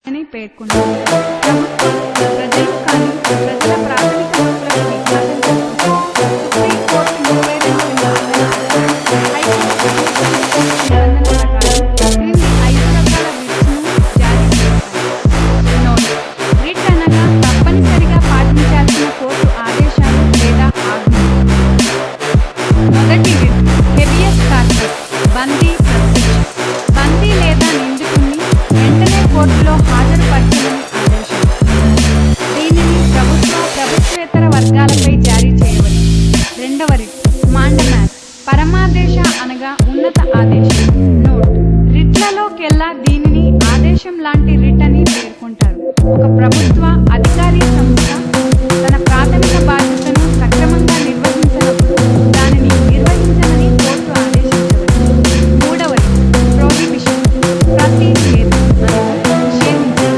అని పేర్కొన్నారు. ప్రభుత్వం ప్రజలు కానీ ప్రజల ప్రాథమిక హక్కులకు విఘాతం కల్పిస్తూ సుప్రీంకోర్టు 32 హైకోర్టు నిబంధన ప్రకారం క్రింది 5 రకాల రిట్స్ను జారీ చేశారు. నోట్: రిట్ అనగా తప్పనిసరిగా పాటించాల్సిన కోర్టు ఆదేశాలు లేదా ఆజ్ఞలు. మొదటి రిట్ హెబియస్ కార్పస్, బందీ ప్రత్యక్ష. బందీ లేదా నిందితుడిని వెంటనే కోర్టులో హాజరుపరచమని ఆదేశం. దీనిని ప్రభుత్వేతర వర్గాలపై జారీ చేయవచ్చు. రెండవ రిట్ మాండమాస్, పరమాదేశ అనగా ఉన్నత ఆదేశం. నోట్: రిట్లలోకెల్లా దీనిని ఆదేశం లాంటి రిట్ అని పేర్కొంటారు. ఒక ప్రభుత్వ అధికారి సంస్థ తన ప్రాథమిక బాధ్యతను సక్రమంగా నిర్వహించినప్పుడు దానిని నిర్వహించమని కోర్టు ఆదేశించవచ్చు. మూడవ రిట్ ప్రొహిబిషన్, ప్రతిషేధం అనగా నిషేధించడం.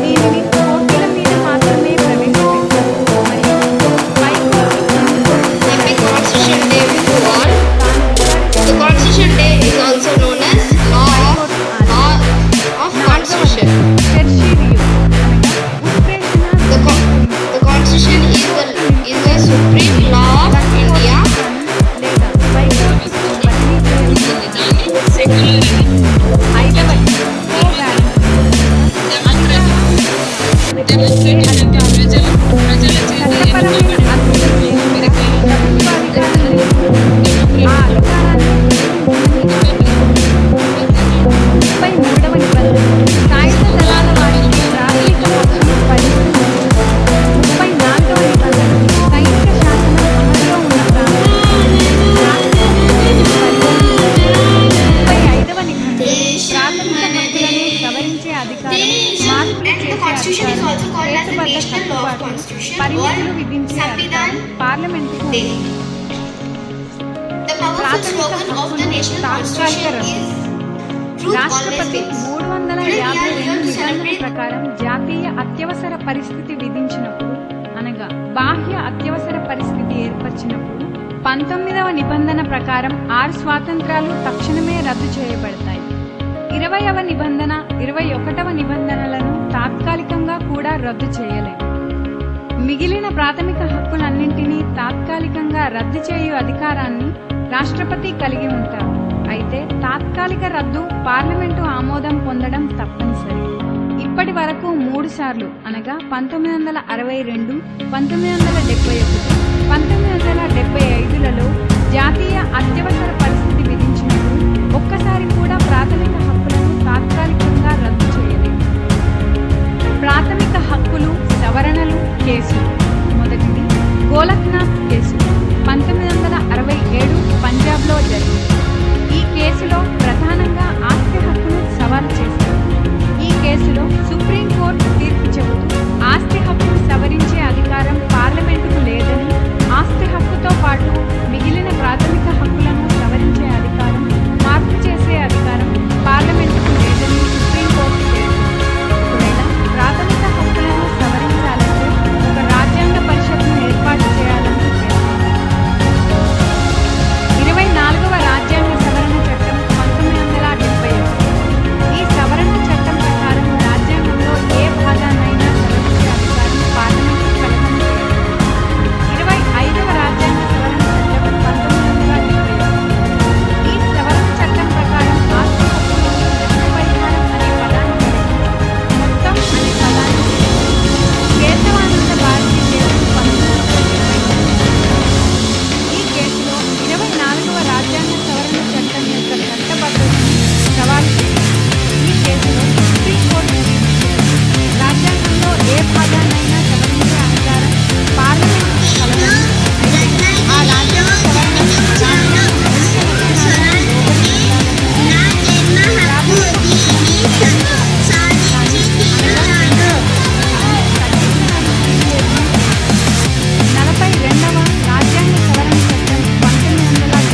దీనిని కోర్టుల మీద మాత్రమే ప్రవేశపెట్టారు మరియు పైకోర్టు Happy Constitution Day everyone. The Constitution Day is also known as Law of Constitution. Tertiary అనగా ఉత్ప్రేక్షణ The Constitution is the supreme law of India. లేదా పైకోర్టుకు బదిలీ చేయడం. ఐదవది కో-బ్యాలెన్స్, చట్టపరమైన అధికారం ఆ అధికారాన్ని 33వ నిబంధన సాయుధ దళాల వారికి ప్రాథమిక హక్కులు పరిగణించబడతాయి. 34వ నిబంధన సైనిక శాసనం అమలులో ఉన్న ప్రాంతాల్లో 35వ నిబంధన ప్రాథమిక హక్కులను సవరించే అధికారం, మార్పులు చేసే అధికారం, హేతుబద్ధ కట్టుబాట్లు, పరిమితులు విధించే అధికారం పార్లమెంటుకు ఉంది. The powerful ప్రాథమిక slogan of the హక్కులు national తాత్కాలిక constitution రద్దు. is truth always రాష్ట్రపతి wins. 352 నిబంధన ప్రకారం జాతీయ అత్యవసర పరిస్థితి విధించినప్పుడు అనగా బాహ్య అత్యవసర పరిస్థితి ఏర్పరిచినప్పుడు 19వ నిబంధన ప్రకారం 6 స్వాతంత్రాలు తక్షణమే రద్దు చేయబడతాయి. 20వ నిబంధన 21వ నిబంధనలను తాత్కాలికంగా కూడా రద్దు చేయలేము. మిగిలిన ప్రాథమిక హక్కులన్నింటినీ తాత్కాలికంగా రద్దు చేయు అధికారాన్ని రాష్ట్రపతి కలిగి ఉంటారు. అయితే తాత్కాలిక రద్దు పార్లమెంటు ఆమోదం పొందడం తప్పనిసరి. ఇప్పటి వరకు 3 సార్లు అనగా 1962, 1971, 1975లలో జాతీయ అత్యవసర పరిస్థితి విధించినప్పుడు ఒక్కసారి కూడా ప్రాథమిక హక్కులను తాత్కాలికంగా రద్దు